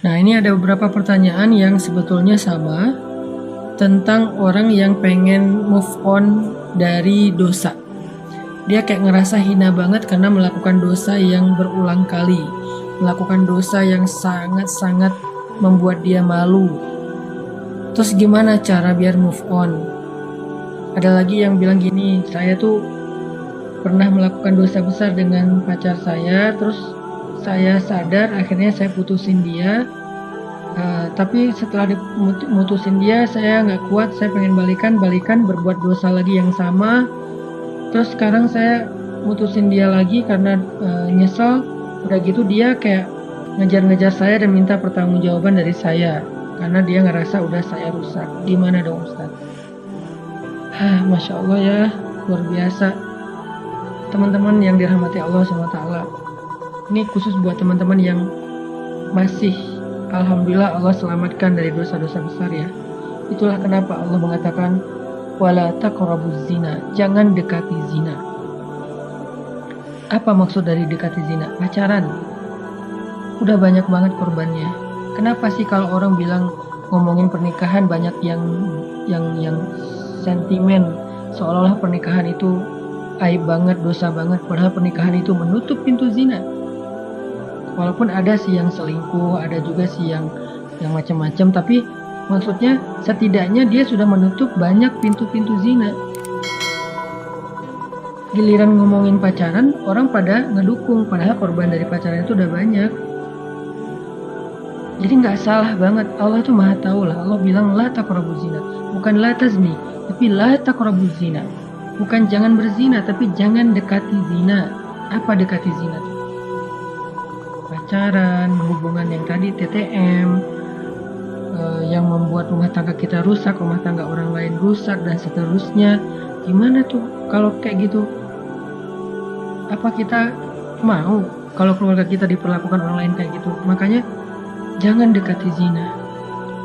Nah, ini ada beberapa pertanyaan yang sebetulnya sama tentang orang yang pengen move on dari dosa. Dia kayak ngerasa hina banget karena melakukan dosa yang berulang kali, melakukan dosa yang sangat-sangat membuat dia malu. Terus gimana cara biar move on? Ada lagi yang bilang gini, saya tuh pernah melakukan dosa besar dengan pacar saya, terus saya sadar akhirnya saya putusin dia. Tapi setelah mutusin dia, saya nggak kuat, saya pengen balikan berbuat dosa lagi yang sama. Terus sekarang saya mutusin dia lagi karena nyesel. Udah gitu dia kayak ngejar-ngejar saya dan minta pertanggungjawaban dari saya karena dia ngerasa udah saya rusak. Gimana dong Ustaz? Masya Allah ya, luar biasa. Teman-teman yang dirahmati Allah SWT, ini khusus buat teman-teman yang masih, alhamdulillah Allah selamatkan dari dosa-dosa besar ya. Itulah kenapa Allah mengatakan wala taqrabuz zina, jangan dekati zina. Apa maksud dari dekati zina? Pacaran. Udah banyak banget korbannya. Kenapa sih kalau orang bilang ngomongin pernikahan banyak yang sentimen, seolah-olah pernikahan itu aib banget, dosa banget, padahal pernikahan itu menutup pintu zina. Walaupun ada sih yang selingkuh, ada juga sih yang macam-macam, tapi maksudnya setidaknya dia sudah menutup banyak pintu-pintu zina. Giliran ngomongin pacaran, orang pada ngedukung, padahal korban dari pacaran itu udah banyak. Jadi nggak salah banget, Allah tuh maha tahu lah. Allah bilang la taqrabuz zina, bukan la tazni, tapi la taqrabuz zina. Bukan jangan berzina, tapi jangan dekati zina. Apa dekati zina? Pacaran, hubungan yang tadi TTM, yang membuat rumah tangga kita rusak, rumah tangga orang lain rusak, dan seterusnya. Gimana tuh kalau kayak gitu? Apa kita mau kalau keluarga kita diperlakukan orang lain kayak gitu? Makanya jangan dekati zina,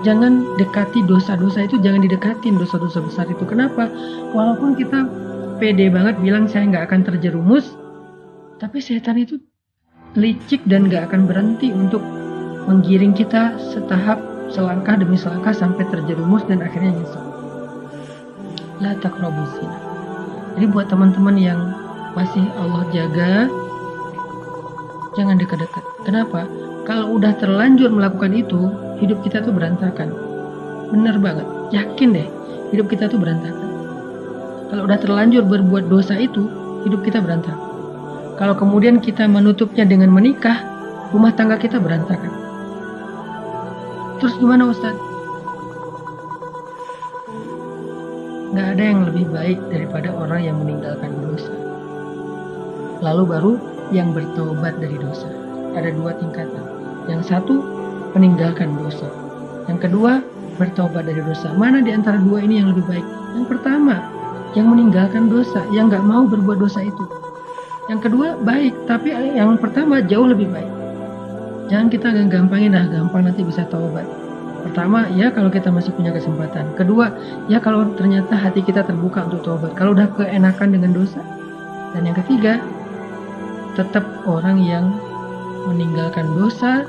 jangan dekati dosa-dosa itu, jangan didekatin dosa-dosa besar itu. Kenapa? Walaupun kita pede banget bilang saya nggak akan terjerumus, tapi setan itu licik dan gak akan berhenti untuk menggiring kita setahap, selangkah demi selangkah sampai terjerumus dan akhirnya nyesel. La taqrabuz zina. Jadi buat teman-teman yang masih Allah jaga, jangan dekat-dekat. Kenapa? Kalau udah terlanjur melakukan itu, hidup kita tuh berantakan. Bener banget, yakin deh, hidup kita tuh berantakan. Kalau udah terlanjur berbuat dosa itu, hidup kita berantakan. Kalau kemudian kita menutupnya dengan menikah, rumah tangga kita berantakan. Terus gimana Ustaz? Gak ada yang lebih baik daripada orang yang meninggalkan dosa, lalu baru yang bertobat dari dosa. Ada dua tingkatan. Yang satu, meninggalkan dosa. Yang kedua, bertobat dari dosa. Mana di antara dua ini yang lebih baik? Yang pertama, yang meninggalkan dosa, yang gak mau berbuat dosa itu. Yang kedua baik, tapi yang pertama jauh lebih baik. Jangan kita gampangin, gampang nanti bisa taubat. Pertama, ya kalau kita masih punya kesempatan. Kedua, ya kalau ternyata hati kita terbuka untuk taubat. Kalau udah keenakan dengan dosa. Dan yang ketiga, tetap orang yang meninggalkan dosa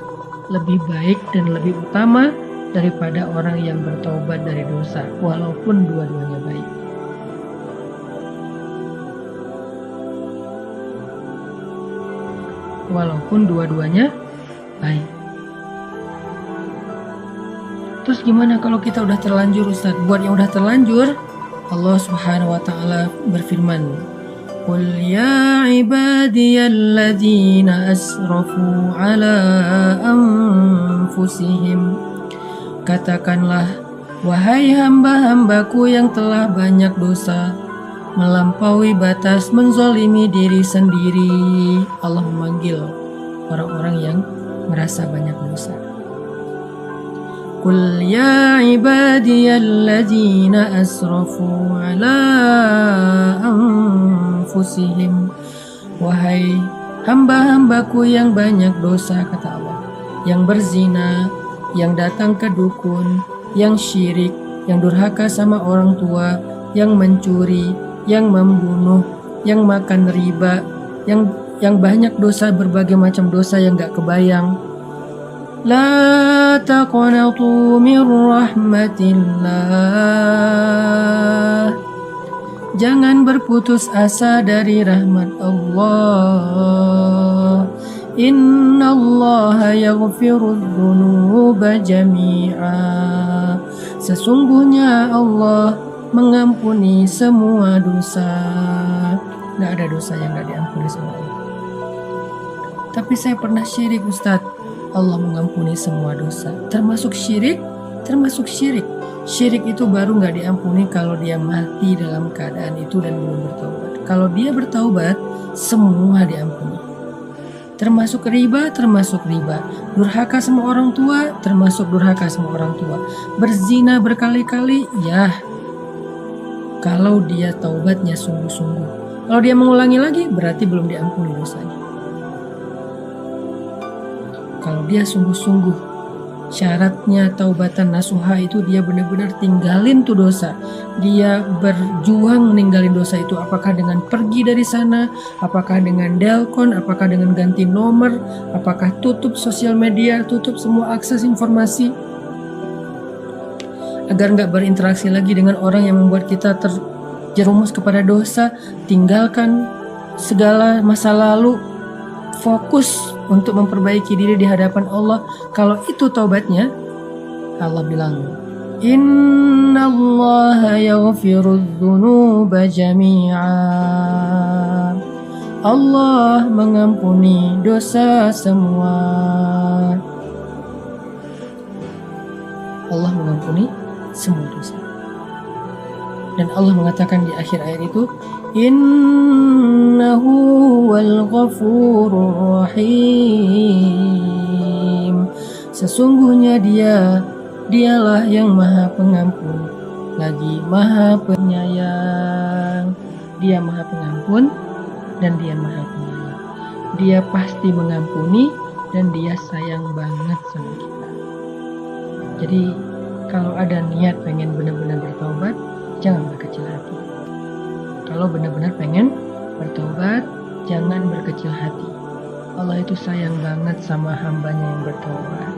lebih baik dan lebih utama daripada orang yang bertaubat dari dosa, walaupun dua-duanya baik. Walaupun dua-duanya baik. Terus gimana kalau kita udah terlanjur Ustaz? Buat yang udah terlanjur, Allah Subhanahu wa taala berfirman, "Qul ya ibadiyalladzina asrafu ala anfusihim." Katakanlah, wahai hamba-hambaku yang telah banyak dosa, melampaui batas, menzolimi diri sendiri. Allah memanggil orang-orang yang merasa banyak dosa. Qul ya ibadiyalladzina asrafu ala anfusihim. Wahai hamba-hambaku yang banyak dosa, kata Allah, yang berzina, yang datang ke dukun, yang syirik, yang durhaka sama orang tua, yang mencuri, yang membunuh, yang makan riba, yang banyak dosa, berbagai macam dosa yang gak kebayang. La taqnatu min rahmatillah. Jangan berputus asa dari rahmat Allah. Innallaha yaghfirudz dzunuba jami'a. Sesungguhnya Allah mengampuni semua dosa. Nggak ada dosa yang nggak diampuni sama Allah. Tapi saya pernah syirik, Ustadz. Allah mengampuni semua dosa, termasuk syirik. Syirik itu baru nggak diampuni kalau dia mati dalam keadaan itu dan belum bertaubat. Kalau dia bertaubat, semua diampuni. Termasuk riba. Durhaka sama orang tua, termasuk durhaka sama orang tua. Berzina berkali-kali, ya. Kalau dia taubatnya sungguh-sungguh. Kalau dia mengulangi lagi, berarti belum diampuni dosanya. Kalau dia sungguh-sungguh, syaratnya taubatan nasuha itu dia benar-benar tinggalin tuh dosa. Dia berjuang meninggalin dosa itu, apakah dengan pergi dari sana, apakah dengan delkon, apakah dengan ganti nomor, apakah tutup sosial media, tutup semua akses informasi, agar nggak berinteraksi lagi dengan orang yang membuat kita terjerumus kepada dosa. Tinggalkan segala masa lalu, fokus untuk memperbaiki diri di hadapan Allah. Kalau itu taubatnya, Allah bilang, Innallaha yaghfirudz dzunuba jami'a. Allah mengampuni dosa semua. Allah mengampuni semua dosa. Dan Allah mengatakan di akhir ayat itu, Innahu wal ghafurur rahim. Sesungguhnya dialah yang maha pengampun, lagi maha penyayang. Dia maha pengampun dan dia maha penyayang. Dia pasti mengampuni dan dia sayang banget sama kita. Jadi kalau ada niat pengen benar-benar bertaubat, jangan berkecil hati. Kalau benar-benar pengen bertobat, jangan berkecil hati. Allah itu sayang banget sama hambanya yang bertobat.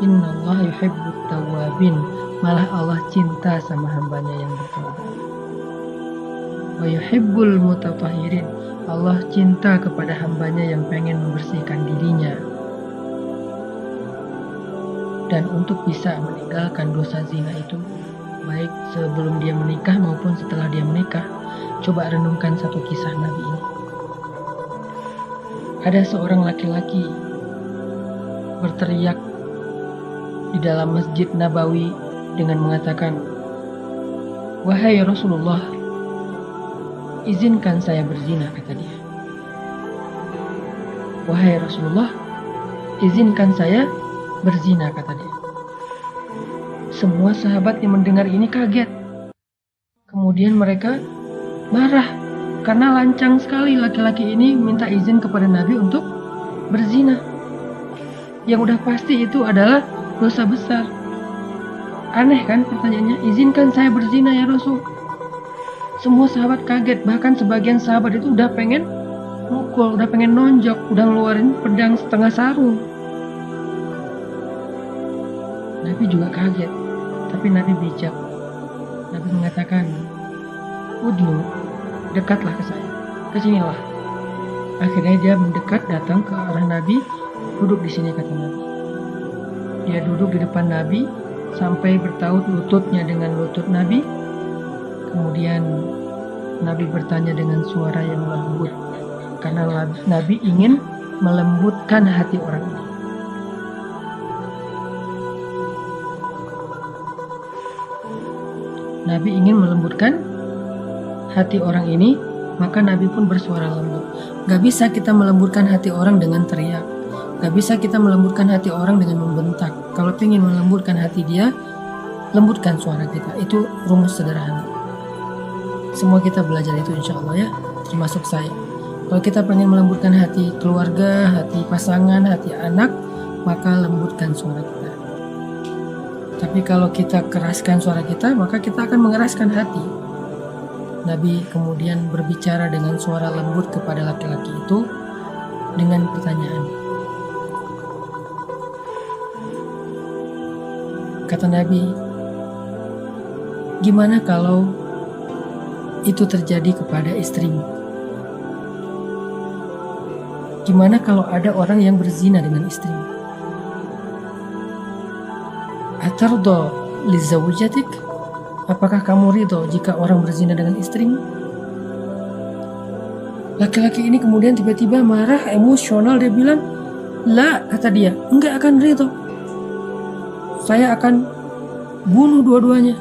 Innallaha yuhibbut tawwabin. Malah Allah cinta sama hambanya yang bertobat. Wa yuhibbul mutatahhirin. Allah cinta kepada hambanya yang pengen membersihkan dirinya. Dan untuk bisa meninggalkan dosa zina itu, baik sebelum dia menikah maupun setelah dia menikah, coba renungkan satu kisah Nabi ini. Ada seorang laki-laki berteriak di dalam Masjid Nabawi dengan mengatakan, "Wahai Rasulullah, izinkan saya berzina," kata dia. "Wahai Rasulullah, izinkan saya berzina," kata dia. Semua sahabat yang mendengar ini kaget. Kemudian mereka marah karena lancang sekali laki-laki ini minta izin kepada Nabi untuk berzina. Yang udah pasti itu adalah dosa besar. Aneh kan pertanyaannya, izinkan saya berzina ya Rasul. Semua sahabat kaget, bahkan sebagian sahabat itu udah pengen mukul, udah pengen nonjok, udah ngeluarin pedang setengah sarung. Nabi juga kaget, tapi Nabi bijak. Nabi mengatakan, "Udnu, dekatlah ke saya, kesinilah." Akhirnya dia mendekat, datang ke arah Nabi, duduk di sini kata Nabi. Dia duduk di depan Nabi sampai bertaut lututnya dengan lutut Nabi. Kemudian Nabi bertanya dengan suara yang lembut, karena Nabi ingin melembutkan hati orang ini. Nabi ingin melembutkan hati orang ini, maka Nabi pun bersuara lembut. Gak bisa kita melembutkan hati orang dengan teriak. Gak bisa kita melembutkan hati orang dengan membentak. Kalau ingin melembutkan hati dia, lembutkan suara kita. Itu rumus sederhana. Semua kita belajar itu insya Allah ya, termasuk saya. Kalau kita pengen melembutkan hati keluarga, hati pasangan, hati anak, maka lembutkan suara kita. Tapi kalau kita keraskan suara kita, maka kita akan mengeraskan hati. Nabi kemudian berbicara dengan suara lembut kepada laki-laki itu dengan pertanyaan. Kata Nabi, gimana kalau itu terjadi kepada istrimu? Gimana kalau ada orang yang berzina dengan istrimu? Atardo li zawjatik? Apakah kamu ridho jika orang berzina dengan istrimu? Laki-laki ini kemudian tiba-tiba marah, emosional. Dia bilang, la, kata dia, enggak akan ridho. Saya akan bunuh dua-duanya.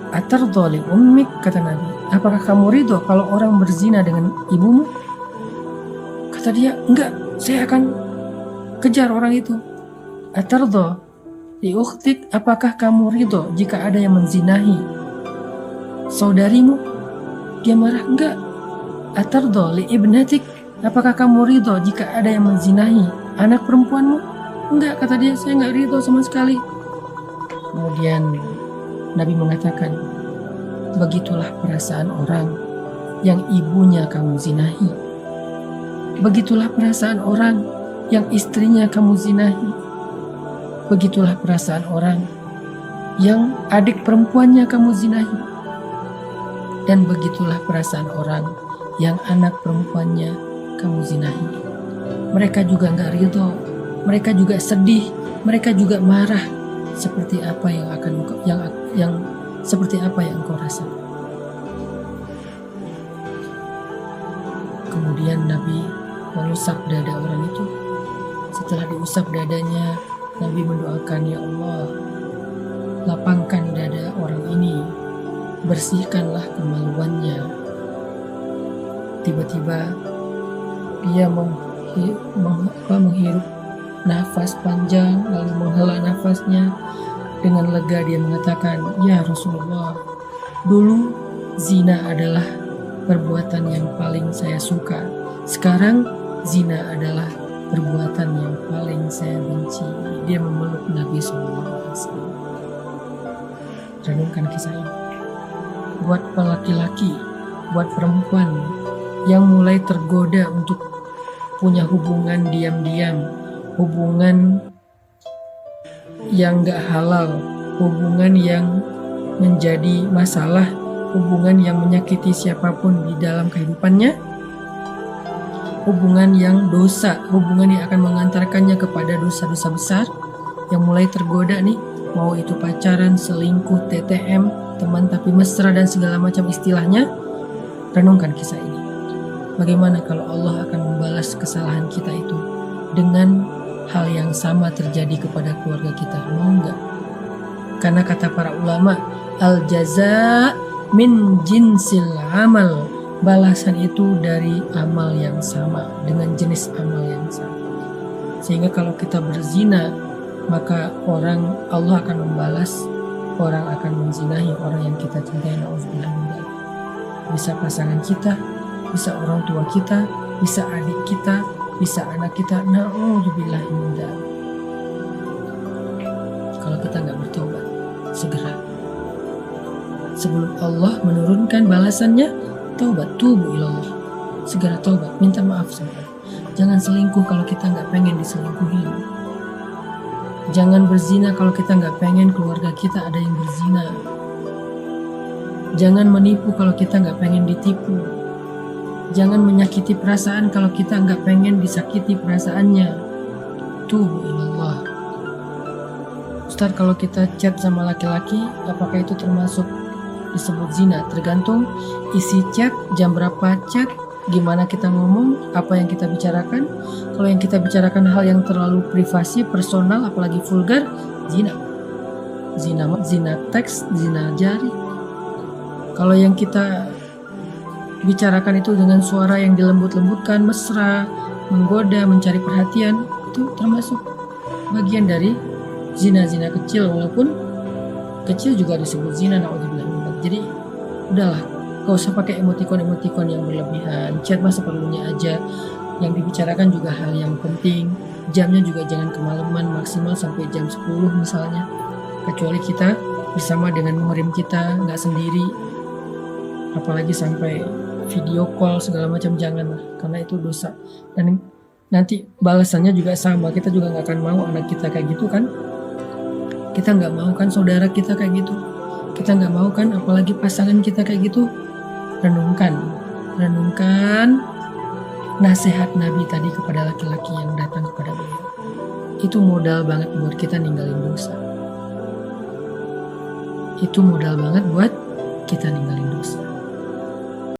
Atardo li ummik, kata Nabi, apakah kamu ridho kalau orang berzina dengan ibumu? Kata dia, enggak, saya akan kejar orang itu. Atardo li ukhtik, apakah kamu ridho jika ada yang menzinahi saudarimu? Dia marah, enggak. Atardo li ibnatik, apakah kamu ridho jika ada yang menzinahi anak perempuanmu? Enggak, kata dia, saya enggak ridho sama sekali. Kemudian Nabi mengatakan, begitulah perasaan orang yang ibunya kamu zinahi. Begitulah perasaan orang yang istrinya kamu zinahi. Begitulah perasaan orang yang adik perempuannya kamu zinahi. Dan begitulah perasaan orang yang anak perempuannya kamu zinahi. Mereka juga enggak ridho, mereka juga sedih, mereka juga marah. Seperti apa seperti apa yang engkau rasa. Kemudian Nabi mengusap dada orang itu. Setelah diusap dadanya, Nabi mendoakan, ya Allah, lapangkan dada orang ini, bersihkanlah kemaluannya. Tiba-tiba dia menghirup nafas panjang, lalu menghela nafasnya. Dengan lega dia mengatakan, ya Rasulullah, dulu zina adalah perbuatan yang paling saya suka. Sekarang zina adalah perbuatan yang paling saya benci. Dia memeluk Nabi SAW. Renungkan kisah ini. Buat laki-laki, buat perempuan yang mulai tergoda untuk punya hubungan diam-diam, hubungan yang gak halal, hubungan yang menjadi masalah, hubungan yang menyakiti siapapun di dalam kehidupannya, hubungan yang dosa, hubungan yang akan mengantarkannya kepada dosa-dosa besar, yang mulai tergoda nih, mau itu pacaran, selingkuh, TTM, teman tapi mesra dan segala macam istilahnya. Renungkan kisah ini. Bagaimana kalau Allah akan membalas kesalahan kita itu dengan hal yang sama terjadi kepada keluarga kita? Mau enggak? Karena kata para ulama, al jaza min jinsil amal, balasan itu dari amal yang sama, dengan jenis amal yang sama. Sehingga kalau kita berzina, maka Allah akan membalas, orang akan menzinahi orang yang kita cintai. Na'udzubillah min dzalik. Bisa pasangan kita, bisa orang tua kita, bisa adik kita, bisa anak kita. Na'udzubillah min dzalik. Kalau kita nggak bertobat segera, sebelum Allah menurunkan balasannya, taubat, tubu ilallah, segera taubat, minta maaf sama Allah. Jangan selingkuh kalau kita nggak pengen diselingkuhin. Jangan berzina kalau kita nggak pengen keluarga kita ada yang berzina. Jangan menipu kalau kita nggak pengen ditipu. Jangan menyakiti perasaan kalau kita nggak pengen disakiti perasaannya. Tubu ilallah. Ustaz, kalau kita chat sama laki-laki, apakah itu termasuk disebut zina? Tergantung isi chat, jam berapa chat, gimana kita ngomong, apa yang kita bicarakan. Kalau yang kita bicarakan hal yang terlalu privasi, personal, apalagi vulgar, zina. Zina teks, zina jari. Kalau yang kita bicarakan itu dengan suara yang dilembut-lembutkan, mesra, menggoda, mencari perhatian, itu termasuk bagian dari zina-zina kecil. Walaupun kecil juga disebut zina, na'udzubillah. Jadi udahlah, gak usah pakai emotikon-emotikon yang berlebihan. Chat mah seperlunya aja. Yang dibicarakan juga hal yang penting. Jamnya juga jangan kemalaman, maksimal sampai jam 10 misalnya. Kecuali kita bersama dengan muhrim kita, gak sendiri. Apalagi sampai video call segala macam, janganlah, karena itu dosa. Dan nanti balasannya juga sama. Kita juga gak akan mau anak kita kayak gitu kan. Kita nggak mau kan saudara kita kayak gitu. Kita nggak mau kan apalagi pasangan kita kayak gitu. Renungkan nasihat Nabi tadi kepada laki-laki yang datang kepada beliau. Itu modal banget buat kita ninggalin dosa. Itu modal banget buat kita ninggalin dosa.